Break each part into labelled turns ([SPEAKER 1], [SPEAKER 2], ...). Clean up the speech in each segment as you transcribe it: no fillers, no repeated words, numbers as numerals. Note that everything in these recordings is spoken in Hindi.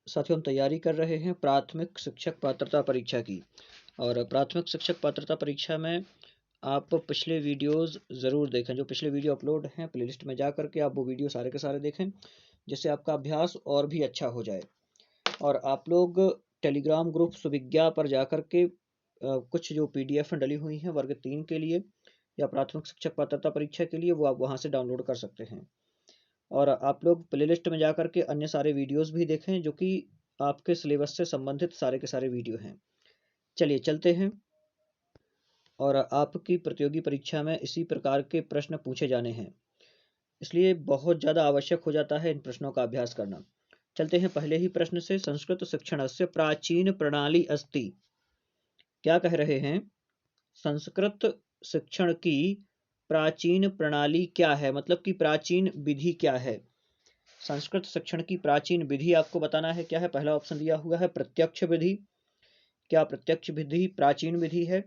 [SPEAKER 1] साथियों, हम तैयारी कर रहे हैं प्राथमिक शिक्षक पात्रता परीक्षा की। और प्राथमिक शिक्षक पात्रता परीक्षा में आप पिछले वीडियोस ज़रूर देखें। जो पिछले वीडियो अपलोड हैं प्लेलिस्ट में जा करके आप वो वीडियो सारे के सारे देखें, जिससे आपका अभ्यास और भी अच्छा हो जाए। और आप लोग टेलीग्राम ग्रुप सुविज्ञा पर जा करके कुछ जो PDF डली हुई हैं वर्ग 3 के लिए या प्राथमिक शिक्षक पात्रता परीक्षा के लिए, वो आप वहाँ से डाउनलोड कर सकते हैं। और आप लोग प्लेलिस्ट में जा करके अन्य सारे वीडियोस भी देखें जो कि आपके सिलेबस से संबंधित सारे के सारे वीडियो हैं। चलिए चलते हैं। और आपकी प्रतियोगी परीक्षा में इसी प्रकार के प्रश्न पूछे जाने हैं, इसलिए बहुत ज़्यादा आवश्यक हो जाता है इन प्रश्नों का अभ्यास करना। चलते हैं पहले ही प्रश्न से। संस्कृत शिक्षणस्य प्राचीन प्रणाली अस्ति। क्या कह रहे हैं? संस्कृत शिक्षण की प्राचीन प्रणाली क्या है, मतलब कि प्राचीन विधि क्या है। संस्कृत शिक्षण की प्राचीन विधि आपको बताना है। क्या है? पहला ऑप्शन दिया हुआ है प्रत्यक्ष विधि। क्या प्रत्यक्ष विधि प्राचीन विधि है?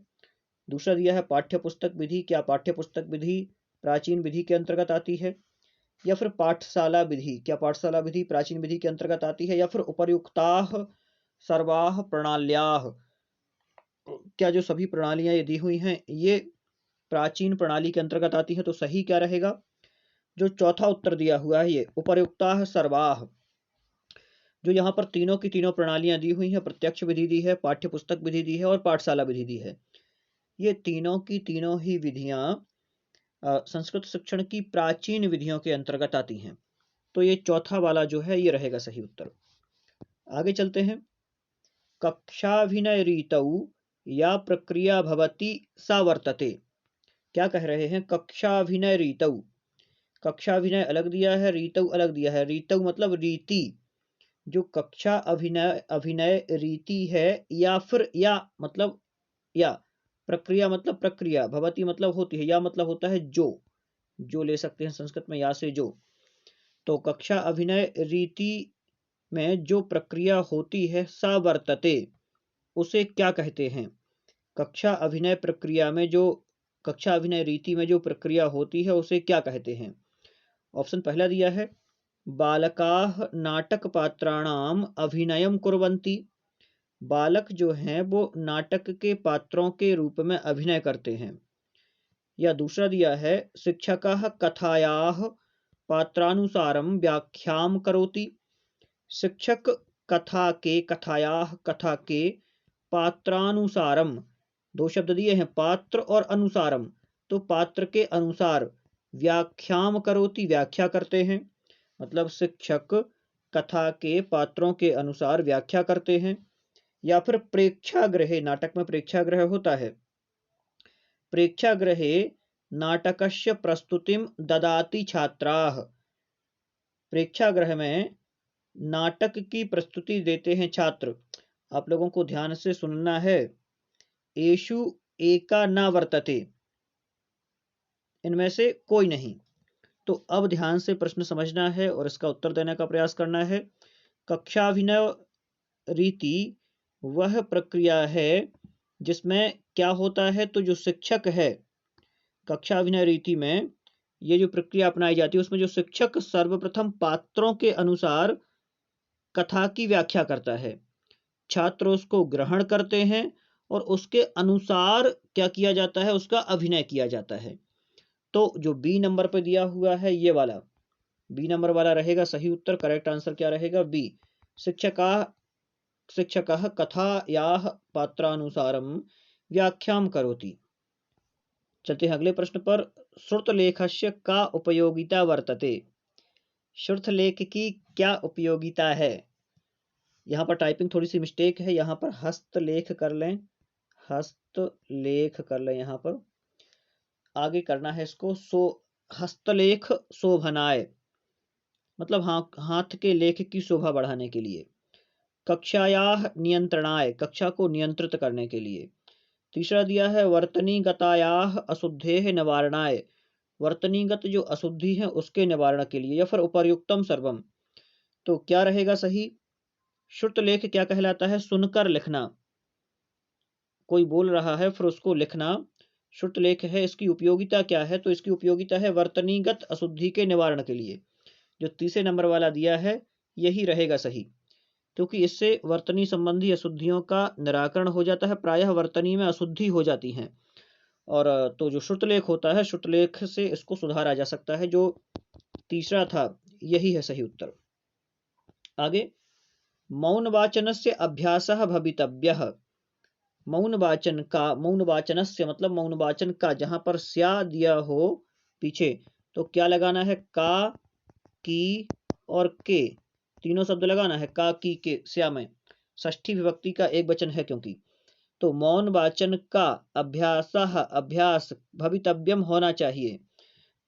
[SPEAKER 1] दूसरा दिया है पाठ्य पुस्तक विधि। क्या पाठ्य पुस्तक विधि प्राचीन विधि के अंतर्गत आती है? या फिर पाठशाला विधि। क्या पाठशाला विधि प्राचीन विधि के अंतर्गत आती है? या फिर उपर्युक्ताः सर्वाः प्रणाल्याः, क्या जो सभी प्रणालियां ये दी हुई हैं ये प्राचीन प्रणाली के अंतर्गत आती है? तो सही क्या रहेगा? जो चौथा उत्तर दिया हुआ है ये उपर्युक्ताः सर्वाः। जो यहाँ पर तीनों की तीनों प्रणालियां दी हुई हैं, प्रत्यक्ष विधि दी है, पाठ्य पुस्तक विधि दी है और पाठशाला विधि दी है, ये तीनों की तीनों ही विधियां संस्कृत शिक्षण की प्राचीन विधियों के अंतर्गत आती हैं। तो ये चौथा वाला जो है ये रहेगा सही उत्तर। आगे चलते हैं। कक्षाभिनय रीतौ या प्रक्रिया भवति सा वर्तते। क्या कह रहे हैं? कक्षाभिनय रीतौ। कक्षाभिनय अलग दिया है, रीतौ अलग दिया है। रीतौ मतलब रीति। जो कक्षा अभिनय अभिनय रीति है, या फिर या मतलब या, प्रक्रिया मतलब प्रक्रिया, भवती मतलब होती है, या मतलब होता है जो ले सकते हैं संस्कृत में या से जो। तो कक्षा अभिनय रीति में जो प्रक्रिया होती है सा वर्तते, उसे क्या कहते हैं? कक्षा अभिनय प्रक्रिया में जो, कक्षा अभिनय रीति में जो प्रक्रिया होती है उसे क्या कहते हैं? ऑप्शन पहला दिया है बालकाः नाटक पात्राणाम अभिनयम कुर्वन्ति। बालक जो हैं वो नाटक के पात्रों के रूप में अभिनय करते हैं। या दूसरा दिया है शिक्षकः कथायाः पात्रानुसारम व्याख्याम करोति। शिक्षक कथायाः कथा के पात्रानुसारम, दो शब्द दिए हैं पात्र और अनुसारम, तो पात्र के अनुसार व्याख्याम करोति व्याख्या करते हैं। मतलब शिक्षक कथा के पात्रों के अनुसार व्याख्या करते हैं। या फिर प्रेक्षागृहे, नाटक में प्रेक्षागृह होता है, प्रेक्षागृहे नाटकस्य प्रस्तुतिम ददाति छात्राः। प्रेक्षागृह में नाटक की प्रस्तुति देते हैं छात्र। आप लोगों को ध्यान से सुनना है। एषु एका न वर्तते, इनमें से कोई नहीं। तो अब ध्यान से प्रश्न समझना है और इसका उत्तर देने का प्रयास करना है। कक्षाभिनय रीति वह प्रक्रिया है जिसमें क्या होता है, तो जो शिक्षक है, कक्षा अभिनय रीति में ये जो प्रक्रिया अपनाई जाती है उसमें जो शिक्षक सर्वप्रथम पात्रों के अनुसार कथा की व्याख्या करता है, छात्र उसको ग्रहण करते हैं और उसके अनुसार क्या किया जाता है, उसका अभिनय किया जाता है। तो जो बी नंबर पर दिया हुआ है ये वाला, बी नंबर वाला रहेगा सही उत्तर। करेक्ट आंसर क्या रहेगा? बी। शिक्षकः कथायाः पात्रानुसारम व्याख्याम करोति। चलते हैं अगले प्रश्न पर। श्रुतलेखस्य का उपयोगिता वर्तते। श्रुतलेख की क्या उपयोगिता है? यहाँ पर टाइपिंग थोड़ी सी मिस्टेक है, यहाँ पर हस्तलेख कर लें, हस्तलेख कर लें। यहाँ पर आगे करना है इसको हस्तलेख शोभनाय, मतलब हाथ के लेख की शोभा बढ़ाने के लिए। कक्षायाः नियंत्रणाय, कक्षा को नियंत्रित करने के लिए। तीसरा दिया है वर्तनीगतायाः अशुद्धेः निवारणाय, वर्तनीगत जो अशुद्धि है उसके निवारण के लिए। या फिर उपर्युक्तम सर्वम, तो क्या रहेगा सही? श्रुतलेख क्या कहलाता है? सुनकर लिखना, कोई बोल रहा है फिर उसको लिखना श्रुतलेख है। इसकी उपयोगिता क्या है? तो इसकी उपयोगिता है वर्तनीगत अशुद्धि के निवारण के लिए। जो तीसरे नंबर वाला दिया है यही रहेगा सही। क्योंकि इससे वर्तनी संबंधी अशुद्धियों का निराकरण हो जाता है। प्रायः वर्तनी में अशुद्धि हो जाती हैं, और तो जो श्रुतलेख होता है, श्रुतलेख से इसको सुधारा जा सकता है। जो तीसरा था, यही है सही उत्तर। आगे, मौन वाचनस्य अभ्यासः भवितव्यः। मौन वाचनस्य मतलब मौन वाचन का, जहां पर स्या दिया हो पीछे, तो क्या लगाना है? का, की और के, तीनों शब्द लगाना है। का, की, के, स्या में षष्ठी विभक्ति का एक वचन है क्योंकि। तो मौन वाचन का अभ्यास भवितव्यम होना चाहिए।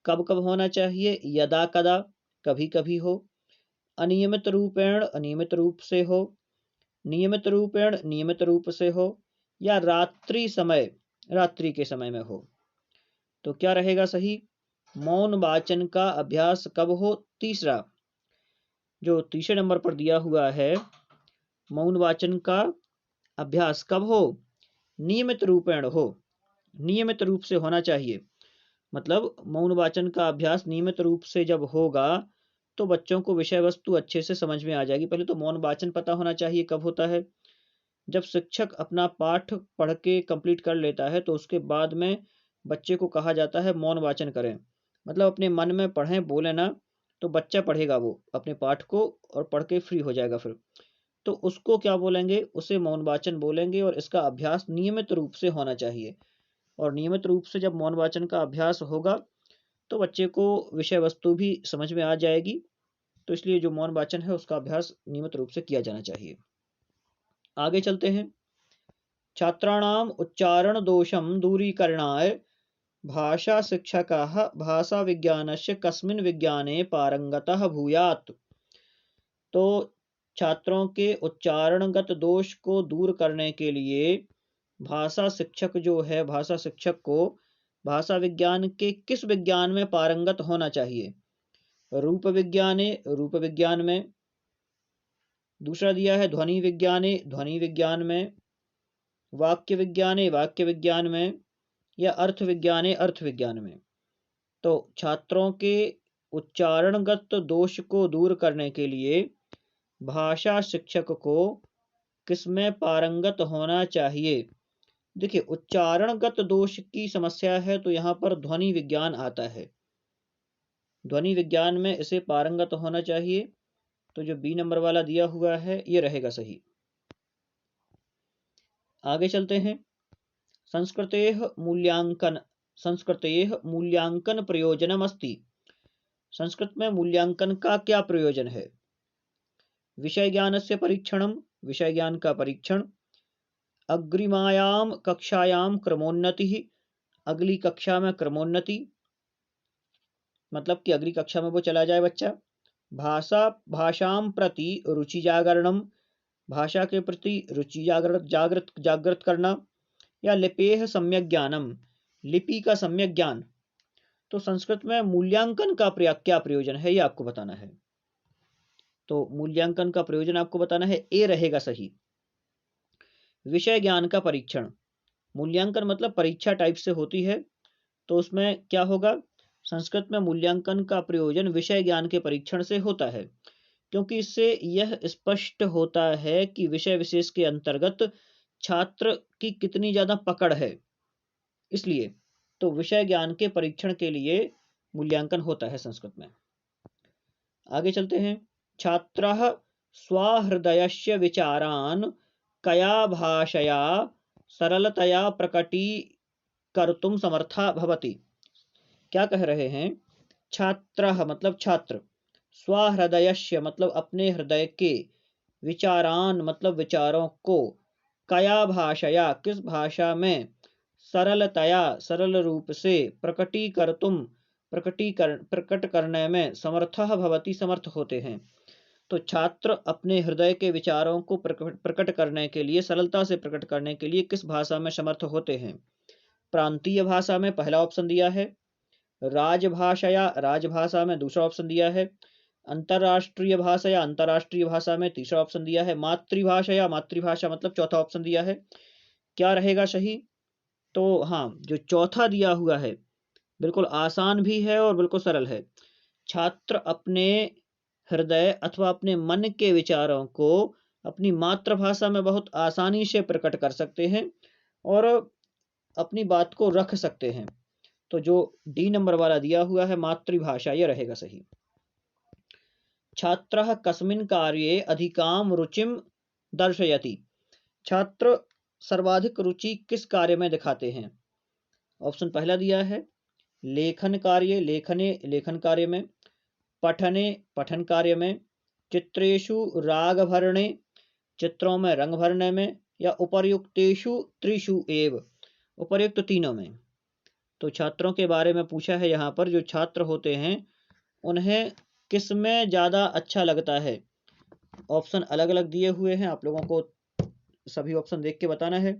[SPEAKER 1] कब कब होना चाहिए? यदा कदा, कभी कभी हो। अनियमित रूपेण, अनियमित रूप से हो। नियमित रूपेण, नियमित रूप से हो। या रात्रि समय, रात्रि के समय में हो। तो क्या रहेगा सही? मौन वाचन का अभ्यास कब हो? तीसरा, जो तीसरे नंबर पर दिया हुआ है, मौन वाचन का अभ्यास कब हो? नियमित रूपेण हो, नियमित रूप से होना चाहिए। मतलब मौन वाचन का अभ्यास नियमित रूप से जब होगा तो बच्चों को विषय वस्तु अच्छे से समझ में आ जाएगी। पहले तो मौन वाचन पता होना चाहिए कब होता है? जब शिक्षक अपना पाठ पढ़ के कंप्लीट कर लेता है तो उसके बाद में बच्चे को कहा जाता है मौन वाचन करें। मतलब अपने मन में पढ़ें, बोले ना, तो बच्चा पढ़ेगा वो अपने पाठ को और पढ़ के फ्री हो जाएगा फिर। तो उसको क्या बोलेंगे? उसे मौन वाचन बोलेंगे, और इसका अभ्यास नियमित रूप से होना चाहिए। और नियमित रूप से जब मौन वाचन का अभ्यास होगा तो बच्चे को विषय वस्तु भी समझ में आ जाएगी। तो इसलिए जो मौन वाचन है उसका अभ्यास नियमित रूप से किया जाना चाहिए। आगे चलते हैं। छात्राणाम उच्चारण दोषम दूरीकरणाय भाषा शिक्षकाः भाषा विज्ञानस्य कस्मिन् विज्ञाने पारंगतः भूयात्। तो छात्रों के उच्चारणगत दोष को दूर करने के लिए भाषा शिक्षक जो है, भाषा शिक्षक को भाषा विज्ञान के किस विज्ञान में पारंगत होना चाहिए? रूप विज्ञाने, रूप विज्ञान में। दूसरा दिया है ध्वनि विज्ञाने, ध्वनि विज्ञान में। वाक्य विज्ञाने, वाक्य विज्ञान में। या अर्थ विज्ञाने, अर्थ विज्ञान में। तो छात्रों के उच्चारणगत दोष को दूर करने के लिए भाषा शिक्षक को किसमें पारंगत होना चाहिए? देखिए, उच्चारणगत दोष की समस्या है तो यहाँ पर ध्वनि विज्ञान आता है। ध्वनि विज्ञान में इसे पारंगत होना चाहिए। तो जो बी नंबर वाला दिया हुआ है ये रहेगा सही। आगे चलते हैं। संस्कृतेः मूल्यांकन प्रयोजनम अस्ति। संस्कृत में मूल्यांकन का क्या प्रयोजन है? विषय ज्ञानस्य परीक्षणम, विषय ज्ञान का परीक्षण। अग्रिमायाम कक्षायाम क्रमोन्नति, अगली कक्षा में क्रमोन्नति, मतलब कि अगली कक्षा में वो चला जाए बच्चा। भाषाम प्रति रुचि जागरणम, भाषा के प्रति रुचि जागृत करना। या लिपेह सम्यक ज्ञानम, लिपि का सम्यक ज्ञान। तो संस्कृत में मूल्यांकन का क्या प्रयोजन है ये आपको बताना है। तो मूल्यांकन का प्रयोजन आपको बताना है, ए रहेगा सही। विषय ज्ञान का परीक्षण, मूल्यांकन मतलब परीक्षा टाइप से होती है, तो उसमें क्या होगा? संस्कृत में मूल्यांकन का प्रयोजन विषय ज्ञान के परीक्षण से होता है, क्योंकि इससे यह स्पष्ट होता है कि विषय विशेष के अंतर्गत छात्र की कितनी ज्यादा पकड़ है। इसलिए तो विषय ज्ञान के परीक्षण के लिए मूल्यांकन होता है संस्कृत में। आगे चलते हैं। छात्रः स्वहृदयस्य विचारान् कया भाषया सरलतया प्रकटीकर्तुं समर्थः भवति। क्या कह रहे हैं? छात्रः मतलब छात्र, स्वहृदयस्य मतलब अपने हृदय के, विचारान मतलब विचारों को, कया भाषया किस भाषा में, सरलतया सरल रूप से, प्रकट करने में, समर्थः भवति समर्थ होते हैं। तो छात्र अपने हृदय के विचारों को प्रकट करने के लिए, सरलता से प्रकट करने के लिए किस भाषा में समर्थ होते हैं? प्रांतीय भाषा में पहला ऑप्शन दिया है। राजभाषा, राजभाषा में दूसरा ऑप्शन दिया है। अंतरराष्ट्रीय भाषा या अंतरराष्ट्रीय भाषा में तीसरा ऑप्शन दिया है। मातृभाषा या मातृभाषा मतलब चौथा ऑप्शन दिया है। क्या रहेगा सही? तो हाँ, जो चौथा दिया हुआ है बिल्कुल आसान भी है और बिल्कुल सरल है। छात्र अपने हृदय अथवा अपने मन के विचारों को अपनी मातृभाषा में बहुत आसानी से प्रकट कर सकते हैं और अपनी बात को रख सकते हैं। तो जो डी नंबर वाला दिया हुआ है मातृभाषा, ये रहेगा सही। छात्रः कस्मिन् कार्ये अधिकां रुचिं दर्शयति। छात्र सर्वाधिक रुचि किस कार्य में दिखाते हैं? ऑप्शन पहला दिया है लेखन कार्य, लेखन कार्य में, पठने पठन कार्य में, चित्रेषु राग भरणे चित्रों में रंग भरने में, या उपर्युक्तेषु त्रिषु एव उपर्युक्त तीनों में। तो छात्रों के बारे में पूछा है यहाँ पर, जो छात्र होते हैं उन्हें किस में ज़्यादा अच्छा लगता है। ऑप्शन अलग अलग दिए हुए हैं, आप लोगों को सभी ऑप्शन देख के बताना है।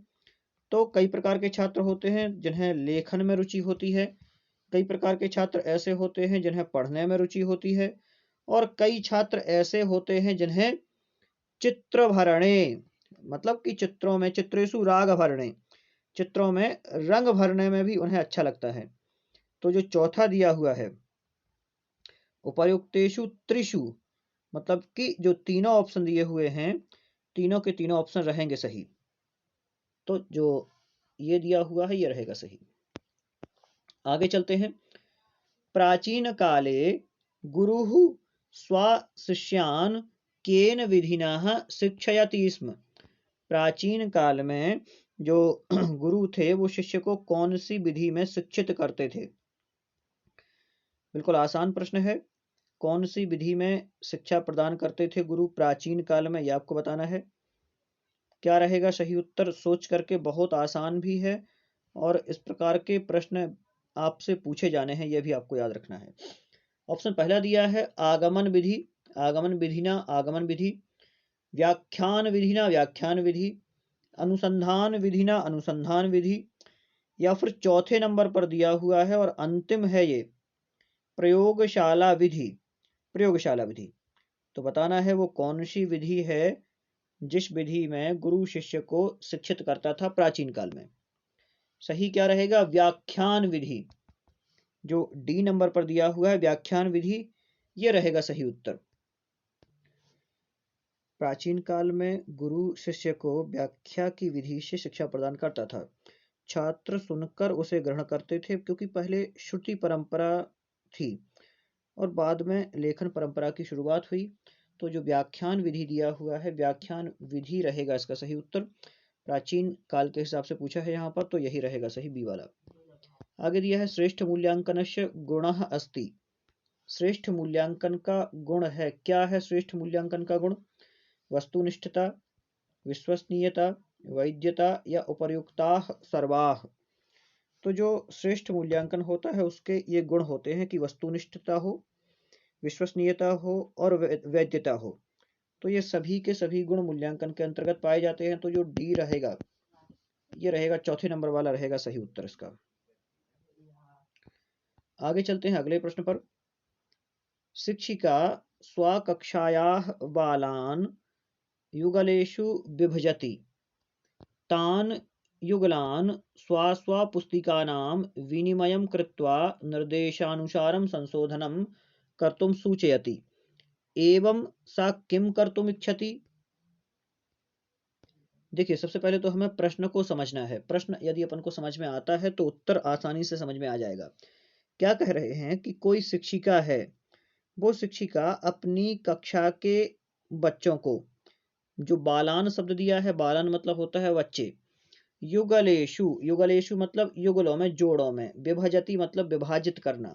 [SPEAKER 1] तो कई प्रकार के छात्र होते हैं जिन्हें लेखन में रुचि होती है, कई प्रकार के छात्र ऐसे होते हैं जिन्हें पढ़ने में रुचि होती है, और कई छात्र ऐसे होते हैं जिन्हें चित्र भरणे मतलब कि चित्रों में, चित्रेषु राग भरणे चित्रों में रंग भरने में भी उन्हें अच्छा लगता है। तो जो चौथा दिया हुआ है उपर्युक्तेषु त्रिषु मतलब कि जो तीनों ऑप्शन दिए हुए हैं, तीनों के तीनों ऑप्शन रहेंगे सही। तो जो ये दिया हुआ है ये रहेगा सही। आगे चलते हैं। प्राचीन काले गुरुः स्वशिष्यान् केन विधिना शिक्षयति स्म। प्राचीन काल में जो गुरु थे वो शिष्य को कौन सी विधि में शिक्षित करते थे? बिल्कुल आसान प्रश्न है। कौन सी विधि में शिक्षा प्रदान करते थे गुरु प्राचीन काल में, ये आपको बताना है। क्या रहेगा सही उत्तर? सोच करके, बहुत आसान भी है और इस प्रकार के प्रश्न आपसे पूछे जाने हैं, यह भी आपको याद रखना है। ऑप्शन पहला दिया है आगमन विधि, आगमन विधि ना आगमन विधि, व्याख्यान विधि ना व्याख्यान विधि, अनुसंधान विधि ना अनुसंधान विधि, या फिर चौथे नंबर पर दिया हुआ है और अंतिम है ये प्रयोगशाला विधि, प्रयोगशाला विधि। तो बताना है वो कौन सी विधि है जिस विधि में गुरु शिष्य को शिक्षित करता था प्राचीन काल में। सही क्या रहेगा? व्याख्यान विधि, जो डी नंबर पर दिया हुआ है व्याख्यान विधि, ये रहेगा सही उत्तर। प्राचीन काल में गुरु शिष्य को व्याख्या की विधि से शिक्षा प्रदान करता था। छात्र सुनकर उसे ग्रहण करते थे, क्योंकि पहले श्रुति परंपरा थी और बाद में लेखन परंपरा की शुरुआत हुई। तो जो व्याख्यान विधि दिया हुआ है व्याख्यान विधि रहेगा इसका सही उत्तर। प्राचीन काल के हिसाब से पूछा है यहाँ पर, तो यही रहेगा सही, बी वाला। आगे दिया है श्रेष्ठ मूल्यांकनस्य गुणः अस्ति। श्रेष्ठ मूल्यांकन का गुण है, क्या है श्रेष्ठ मूल्यांकन का गुण? वस्तुनिष्ठता, विश्वसनीयता, वैधता, या उपर्युक्ताः सर्वाः। तो जो श्रेष्ठ मूल्यांकन होता है उसके ये गुण होते हैं कि वस्तुनिष्ठता हो, विश्वसनीयता हो और वैधता हो। तो ये सभी के सभी गुण मूल्यांकन के अंतर्गत पाए जाते हैं। तो जो डी रहेगा ये रहेगा चौथे नंबर वाला रहेगा सही उत्तर इसका। आगे चलते हैं अगले प्रश्न पर। शिक्षिका स्वकक्षायाः बालान् युगलेषु विभजति, तान् युगलान् स्वस्वपुस्तिकानां विनिमयं कृत्वा निर्देशानुसारं संशोधनं कर्तुं सूचयति, एवं सा किं कर्तुम् इच्छति? देखिए, सबसे पहले तो हमें प्रश्न को समझना है। प्रश्न यदि अपन को समझ में आता है तो उत्तर आसानी से समझ में आ जाएगा। क्या कह रहे हैं कि कोई शिक्षिका है, वो शिक्षिका अपनी कक्षा के बच्चों को, जो बालान शब्द दिया है, बालान मतलब होता है बच्चे, युगलेशु, युगलेशु मतलब युगलों में, जोड़ों में, विभजति मतलब विभाजित करना,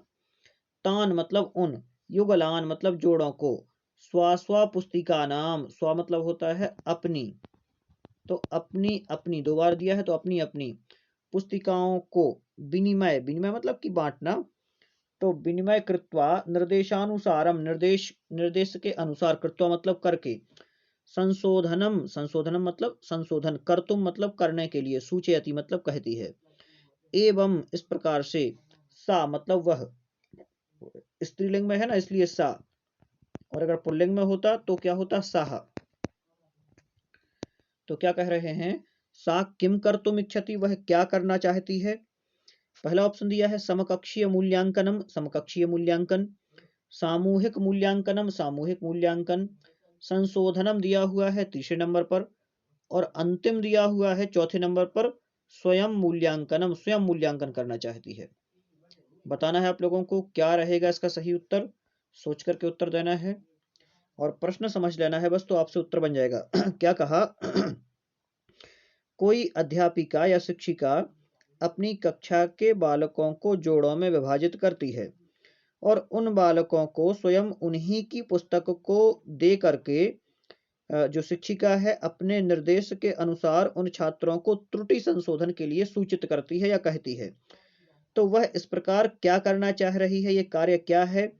[SPEAKER 1] तान मतलब उन, युगलान मतलब जोड़ों को, स्व पुस्तिका नाम, स्व मतलब होता है अपनी, तो अपनी अपनी दो बार दिया है तो अपनी अपनी पुस्तिकाओं को, विनिमय, विनिमय मतलब कि बांटना, तो विनिमय कृत्वा निर्देशानुसारम, निर्देश के अनुसार, कृत्वा मतलब करके, संशोधनम, संशोधनम मतलब संशोधन, कर्तुम मतलब करने के लिए, सूचयति मतलब कहती है, एवं इस प्रकार से, सा मतलब वह, स्त्रीलिंग में है ना इसलिए सा, और अगर पुल्लिंग में होता तो क्या होता? साह। तो क्या कह रहे हैं? सा किम कर्तुम इच्छति, वह क्या करना चाहती है। पहला ऑप्शन दिया है समकक्षीय मूल्यांकनम, समकक्षीय मूल्यांकन, सामूहिक मूल्यांकनम, सामूहिक मूल्यांकन, संशोधनम दिया हुआ है तीसरे नंबर पर, और अंतिम दिया हुआ है चौथे नंबर पर स्वयं मूल्यांकनम, स्वयं मूल्यांकन करना चाहती है। बताना है आप लोगों को क्या रहेगा इसका सही उत्तर, सोच करके उत्तर देना है और प्रश्न समझ लेना है बस, तो आपसे उत्तर बन जाएगा। क्या कहा? कोई अध्यापिका या शिक्षिका अपनी कक्षा के बालकों को जोड़ों में विभाजित करती है और उन बालकों को स्वयं उन्हीं की पुस्तक को दे करके जो शिक्षिका है अपने निर्देश के अनुसार उन छात्रों को त्रुटि संशोधन के लिए सूचित करती है या कहती है। तो वह इस प्रकार क्या करना चाह रही है, ये कार्य क्या है?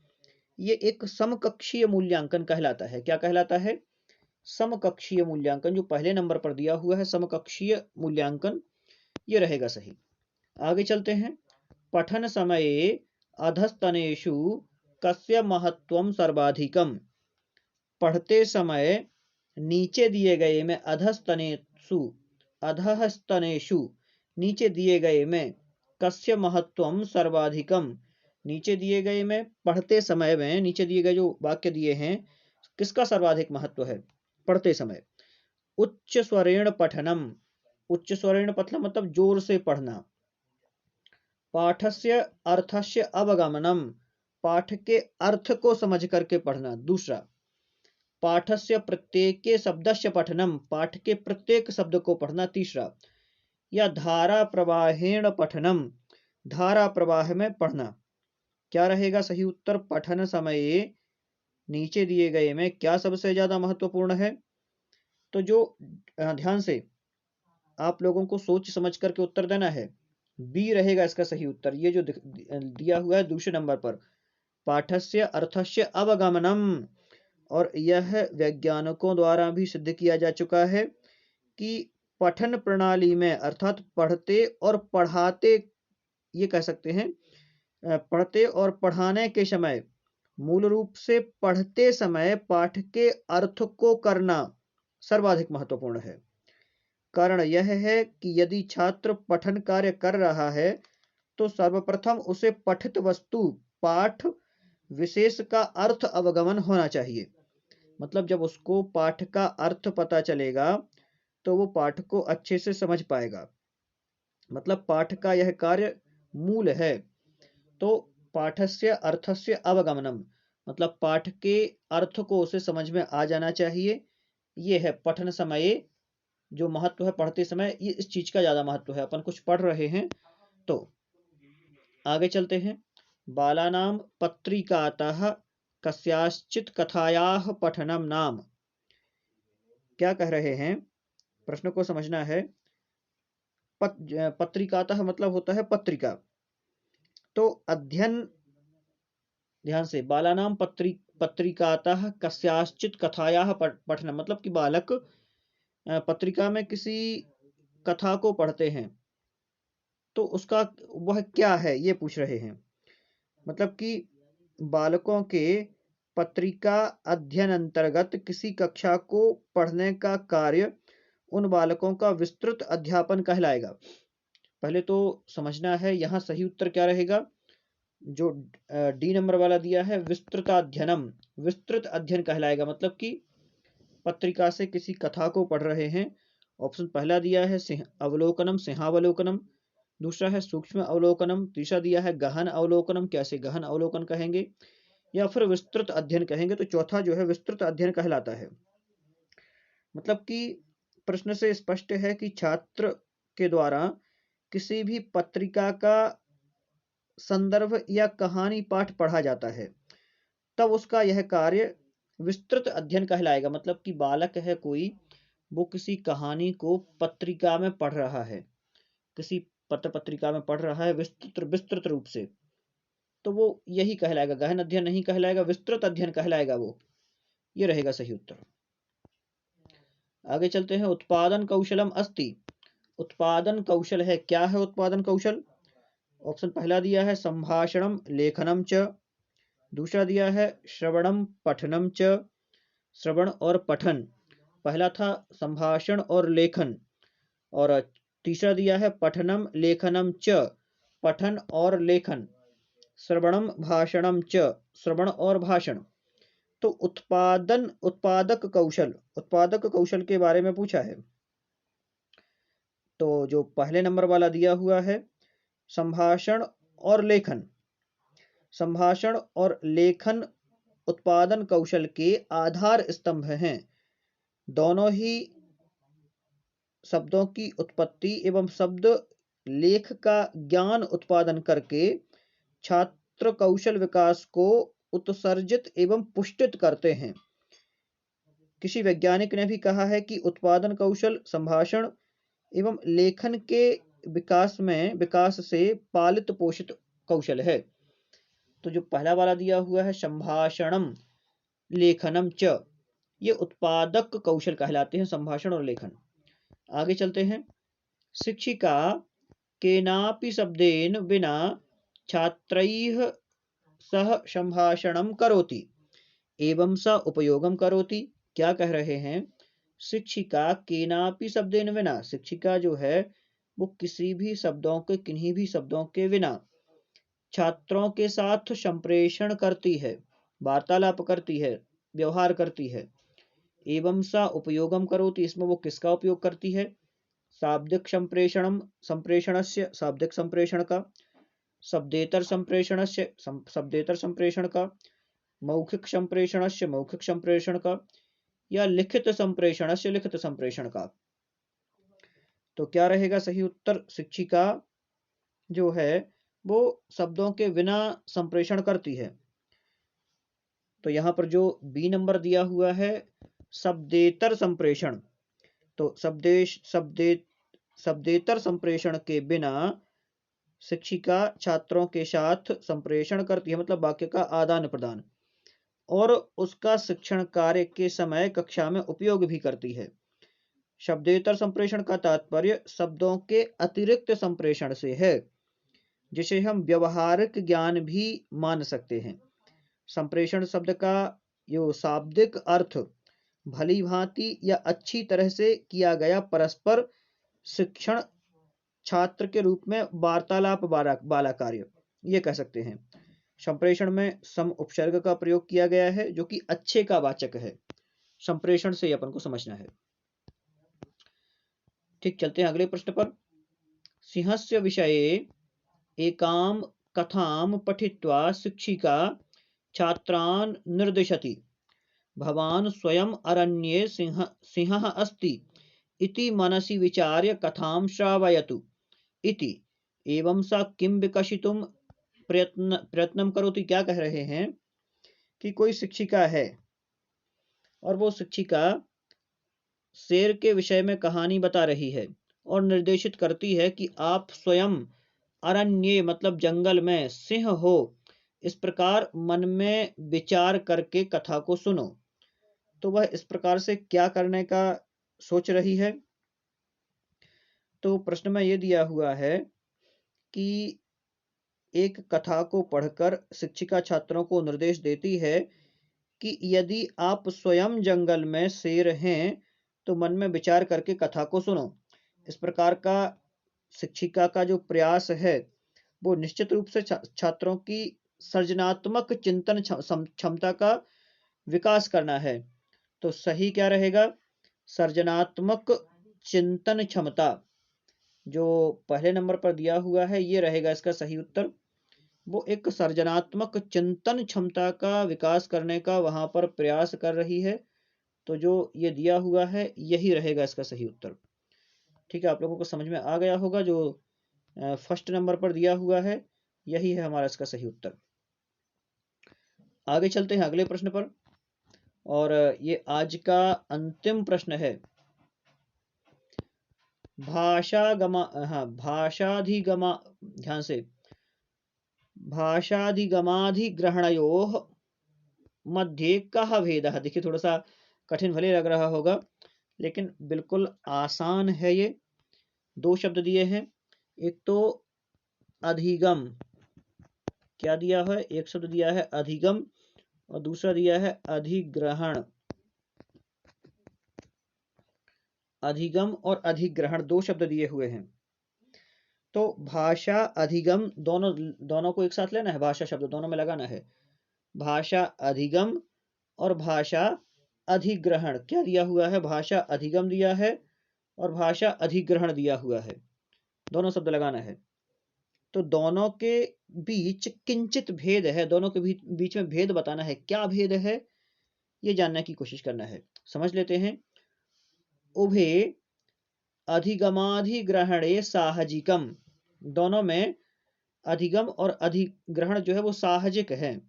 [SPEAKER 1] ये एक समकक्षीय मूल्यांकन कहलाता है। क्या कहलाता है? समकक्षीय मूल्यांकन। जो पहले नंबर पर दिया हुआ है समकक्षीय मूल्यांकन, ये रहेगा सही। आगे चलते हैं। पठन समये अधस्तनेषु कस्य महत्वम सर्वाधिकम। पढ़ते समय नीचे दिए गए में अधस्तनेषु, अधस्तनेषु नीचे दिए गए में कस्य महत्वम सर्वाधिकम, नीचे दिए गए में पढ़ते समय में नीचे दिए गए जो वाक्य दिए हैं किसका सर्वाधिक महत्व है पढ़ते समय? उच्च स्वरेण पठनम, उच्च स्वरेण पठनम मतलब जोर से पढ़ना। पाठस्य अर्थस्य अवगमनम, पाठ के अर्थ को समझ करके पढ़ना। दूसरा, पाठस्य प्रत्येके शब्दस्य पठनम, पाठ के प्रत्येक शब्द को पढ़ना। तीसरा, या धारा प्रवाहेण पठनम, धारा प्रवाह में पढ़ना। क्या रहेगा सही उत्तर? पठन समय नीचे दिए गए में क्या सबसे ज्यादा महत्वपूर्ण है? तो जो ध्यान से आप लोगों को सोच समझ करके उत्तर देना है, बी रहेगा इसका सही उत्तर। ये जो दिया हुआ है दूसरे नंबर पर, पाठस्य अर्थस्य अवगमनम, और यह वैज्ञानिकों द्वारा भी सिद्ध किया जा चुका है कि पठन प्रणाली में अर्थात पढ़ते और पढ़ाते, ये कह सकते हैं पढ़ते और पढ़ाने के समय मूल रूप से पढ़ते समय पाठ के अर्थ को करना सर्वाधिक महत्वपूर्ण है। कारण यह है कि यदि छात्र पठन कार्य कर रहा है तो सर्वप्रथम उसे पठित वस्तु पाठ विशेष का अर्थ अवगमन होना चाहिए। मतलब जब उसको पाठ का अर्थ पता चलेगा तो वो पाठ को अच्छे से समझ पाएगा। मतलब पाठ का यह कार्य मूल है। तो पाठस्य अर्थस्य अवगमनम मतलब पाठ के अर्थ को उसे समझ में आ जाना चाहिए। ये है पठन समय जो महत्व है, पढ़ते समय ये इस चीज का ज्यादा महत्व है। अपन कुछ पढ़ रहे हैं तो आगे चलते हैं। बालानां पत्रिकातः कस्याश्चित कथायाः पठनम नाम। क्या कह रहे हैं? प्रश्न को समझना है। पत्रिकातः मतलब होता है पत्रिका। तो अध्ययन, ध्यान से, बालानां पत्रिकातः कस्याश्चित कथायाः पठनम मतलब कि बालक पत्रिका में किसी कथा को पढ़ते हैं तो उसका वह क्या है ये पूछ रहे हैं। मतलब कि बालकों के पत्रिका अध्ययन अंतर्गत किसी कक्षा को पढ़ने का कार्य उन बालकों का विस्तृत अध्यापन कहलाएगा। पहले तो समझना है यहाँ सही उत्तर क्या रहेगा। जो डी नंबर वाला दिया है विस्तृताध्ययनम, विस्तृत अध्ययन कहलाएगा। मतलब कि पत्रिका से किसी कथा को पढ़ रहे हैं। ऑप्शन पहला दिया है अवलोकनम, सिंहावलोकनम। दूसरा है सूक्ष्म अवलोकनम। तीसरा दिया है गहन अवलोकनम, कैसे गहन अवलोकन कहेंगे या फिर विस्तृत अध्ययन कहेंगे। तो चौथा जो है विस्तृत अध्ययन कहलाता है। मतलब कि प्रश्न से स्पष्ट है कि छात्र के द्वारा किसी भी पत्रिका का संदर्भ या कहानी पाठ पढ़ा जाता है तब उसका यह कार्य विस्तृत अध्ययन कहलाएगा। मतलब कि बालक है कोई, वो किसी कहानी को पत्रिका में पढ़ रहा है, किसी पत्र पत्रिका में पढ़ रहा है विस्तृत रूप से, तो वो यही कहलाएगा, गहन अध्ययन नहीं कहलाएगा, विस्तृत अध्ययन कहलाएगा वो। ये रहेगा सही उत्तर। आगे चलते हैं। उत्पादन कौशलम अस्ति। उत्पादन कौशल है, क्या है उत्पादन कौशल? ऑप्शन पहला दिया है संभाषणम लेखनम च। दूसरा दिया है श्रवणम पठनम च, श्रवण और पठन। पहला था संभाषण और लेखन, और तीसरा दिया है पठनम लेखनम च, पठन और लेखन। श्रवणम भाषणम च, श्रवण और भाषण। तो उत्पादक कौशल के बारे में पूछा है। तो जो पहले नंबर वाला दिया हुआ है, संभाषण और लेखन उत्पादन कौशल के आधार स्तंभ हैं। दोनों ही शब्दों की उत्पत्ति एवं शब्द लेख का ज्ञान उत्पादन करके छात्र कौशल विकास को उत्सर्जित एवं पुष्टित करते हैं। किसी वैज्ञानिक ने भी कहा है कि उत्पादन कौशल संभाषण एवं लेखन के विकास से पालित पोषित कौशल है। तो जो पहला वाला दिया हुआ है संभाषणम लेखनम च, ये उत्पादक कौशल कहलाते हैं, संभाषण और लेखन। आगे चलते हैं। शिक्षिका केनापि शब्देन विना छात्रैः सह संभाषणं करोति एवं स उपयोगम करोति। क्या कह रहे हैं? शिक्षिका केनापि शब्देन विना, शिक्षिका जो है वो किन्हीं भी शब्दों के बिना छात्रों के साथ संप्रेषण करती है, वार्तालाप करती है, व्यवहार करती है। एवं सा उपयोगम करोति, इसमें वो किसका उपयोग करती है? शाब्दिक संप्रेषणस्य शाब्दिक संप्रेषण का, शब्देतर संप्रेषण का, मौखिक संप्रेषणस्य मौखिक संप्रेषण का, या लिखित संप्रेषणस्य लिखित संप्रेषण का। तो क्या रहेगा सही उत्तर? शिक्षिका जो है वो शब्दों के बिना संप्रेषण करती है। तो यहाँ पर जो बी नंबर दिया हुआ है शब्देतर संप्रेषण, तो शब्देतर संप्रेषण के बिना शिक्षिका छात्रों के साथ संप्रेषण करती है, मतलब वाक्य का आदान प्रदान, और उसका शिक्षण कार्य के समय कक्षा में उपयोग भी करती है। शब्देतर संप्रेषण का तात्पर्य शब्दों के अतिरिक्त संप्रेषण से है, जिसे हम व्यवहारिक ज्ञान भी मान सकते हैं। संप्रेषण शब्द का जो शाब्दिक अर्थ भली भांति या अच्छी तरह से किया गया परस्पर शिक्षण छात्र के रूप में वार्तालाप वाला कार्य, ये कह सकते हैं। संप्रेषण में सम उपसर्ग का प्रयोग किया गया है जो कि अच्छे का वाचक है। संप्रेषण से अपन को समझना है। ठीक, चलते हैं अगले प्रश्न पर। सिंहस्य विषये एकां कथां पठित्वा शिक्षिका छात्रान् निर्दिशति। भवान् स्वयं अरण्ये सिंहः अस्ति इति मनसि विचार्य कथां श्रावयतु इति। एवं सा किं विकसितुं प्रयत्नं करोति। क्या कह रहे हैं कि कोई शिक्षिका है और वो शिक्षिका शेर के विषय में कहानी बता रही है और निर्देशित करती है कि आप स्वयं अरण्य मतलब जंगल में सिंह हो, इस प्रकार मन में विचार करके कथा को सुनो। तो वह इस प्रकार से क्या करने का सोच रही है? तो प्रश्न में यह दिया हुआ है कि एक कथा को पढ़कर शिक्षिका छात्रों को निर्देश देती है कि यदि आप स्वयं जंगल में शेर हैं तो मन में विचार करके कथा को सुनो। इस प्रकार का शिक्षिका का जो प्रयास है वो निश्चित रूप से छात्रों की सृजनात्मक चिंतन क्षमता का विकास करना है। तो सही क्या रहेगा? सृजनात्मक चिंतन क्षमता जो पहले नंबर पर दिया हुआ है ये रहेगा इसका सही उत्तर। वो एक सृजनात्मक चिंतन क्षमता का विकास करने का वहां पर प्रयास कर रही है। तो जो ये दिया हुआ है यही रहेगा इसका सही उत्तर। ठीक है, आप लोगों को समझ में आ गया होगा। जो फर्स्ट नंबर पर दिया हुआ है यही है हमारा इसका सही उत्तर। आगे चलते हैं अगले प्रश्न पर, और ये आज का अंतिम प्रश्न है। ध्यान से, भाषाधिगमाधिग्रहणयोः मध्ये कः भेदः। देखिए थोड़ा सा कठिन भले लग रहा होगा लेकिन बिल्कुल आसान है। ये दो शब्द दिए हैं, एक तो अधिगम, क्या दिया है? एक शब्द दिया है अधिगम और दूसरा दिया है अधिग्रहण। अधिगम और अधिग्रहण दो शब्द दिए हुए हैं। तो भाषा अधिगम दोनों को एक साथ लेना है, भाषा शब्द दोनों में लगाना है। भाषा अधिगम और भाषा अधिग्रहण क्या दिया हुआ है? भाषा अधिगम दिया है और भाषा अधिग्रहण दिया हुआ है। दोनों शब्द लगाना है। तो दोनों के बीच किंचित भेद है, दोनों के बीच में भेद बताना है। क्या भेद है ये जानने की कोशिश करना है। समझ लेते हैं। उभे अधिगमाधिग्रहणे साहजिकम, दोनों में अधिगम और अधिग्रहण जो है वो साहजिक है।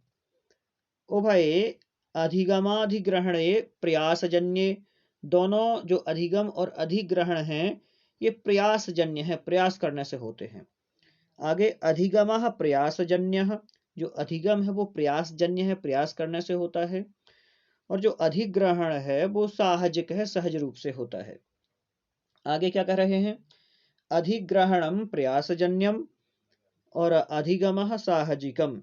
[SPEAKER 1] उभये अधिगमाधिग्रहणे प्रयासजन्य, दोनों जो अधिगम और अधिग्रहण हैं ये प्रयासजन्य है, प्रयास करने से होते हैं। आगे अधिगमः प्रयासजन्यः, जो अधिगम है वो प्रयासजन्य है, प्रयास करने से होता है। और जो अधिग्रहण है वो साहजिक है, सहज रूप से होता है। आगे क्या कह रहे हैं? अधिग्रहणम प्रयासजन्यम और अधिगमः साहजिकम।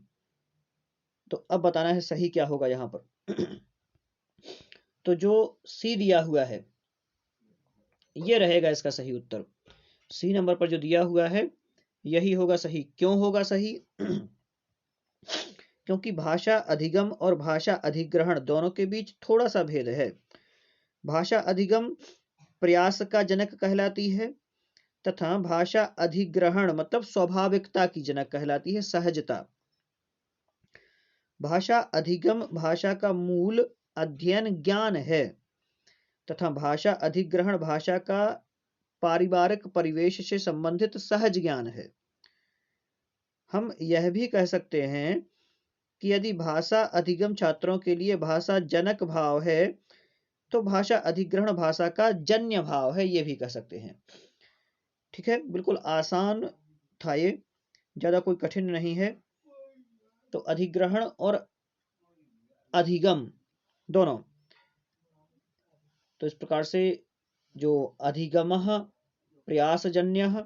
[SPEAKER 1] तो अब बताना है सही क्या होगा यहाँ पर। तो जो सी दिया हुआ है ये रहेगा इसका सही उत्तर। सी नंबर पर जो दिया हुआ है यही होगा सही। क्यों होगा सही? क्योंकि भाषा अधिगम और भाषा अधिग्रहण दोनों के बीच थोड़ा सा भेद है। भाषा अधिगम प्रयास का जनक कहलाती है तथा भाषा अधिग्रहण मतलब स्वाभाविकता की जनक कहलाती है, सहजता। भाषा अधिगम भाषा का मूल अध्ययन ज्ञान है तथा भाषा अधिग्रहण भाषा का पारिवारिक परिवेश से संबंधित सहज ज्ञान है। हम यह भी कह सकते हैं कि यदि भाषा अधिगम छात्रों के लिए भाषा जनक भाव है तो भाषा अधिग्रहण भाषा का जन्य भाव है, ये भी कह सकते हैं। ठीक है, बिल्कुल आसान था ये, ज्यादा कोई कठिन नहीं है। तो अधिग्रहण और अधिगम दोनों, तो इस प्रकार से जो अधिगमः प्रयासजन्यः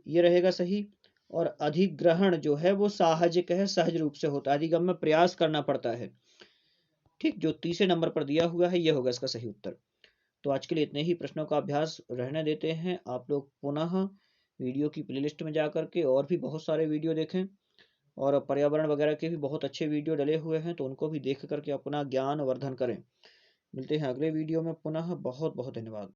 [SPEAKER 1] ये रहेगा सही, और अधिग्रहण जो है वो साहजिक है, सहज रूप से होता है। अधिगम में प्रयास करना पड़ता है। ठीक, जो तीसरे नंबर पर दिया हुआ है ये होगा इसका सही उत्तर। तो आज के लिए इतने ही प्रश्नों का अभ्यास रहने देते हैं। आप लोग पुनः वीडियो की प्लेलिस्ट में जा करके और भी बहुत सारे वीडियो देखें, और पर्यावरण वगैरह के भी बहुत अच्छे वीडियो डले हुए हैं, तो उनको भी देख करके अपना ज्ञान वर्धन करें। मिलते हैं अगले वीडियो में पुनः। बहुत बहुत धन्यवाद।